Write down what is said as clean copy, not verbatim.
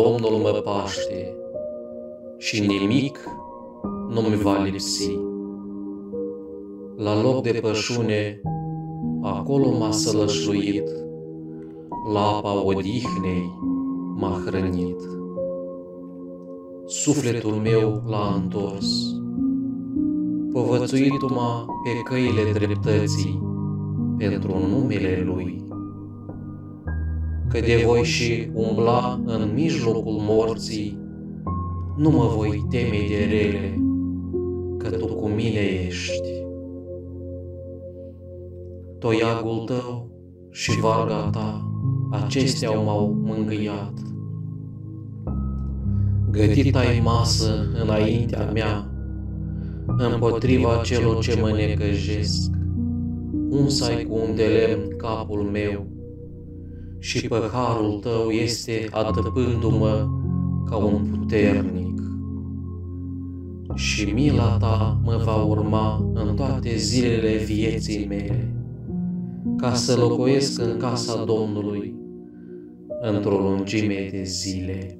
Domnul mă paște și nimic nu mi va lipsi. La loc de pășune, acolo m-a sălășluit, la apa odihnei m-a hrănit. Sufletul meu l-a întors, povățuitu-mă pe căile dreptății pentru numele Lui. Că de voi și umbla în mijlocul morții, nu mă voi teme de rele, că Tu cu mine ești. Toiagul Tău și varga Ta, acestea m-au mângâiat. Gătit ai masă înaintea mea, împotriva celor ce mă necăjesc. Uns-ai cu un de lemn capul meu, și păharul Tău este adăpându-mă ca un puternic. Și mila Ta mă va urma în toate zilele vieții mele, ca să locuiesc în casa Domnului într-o lungime de zile.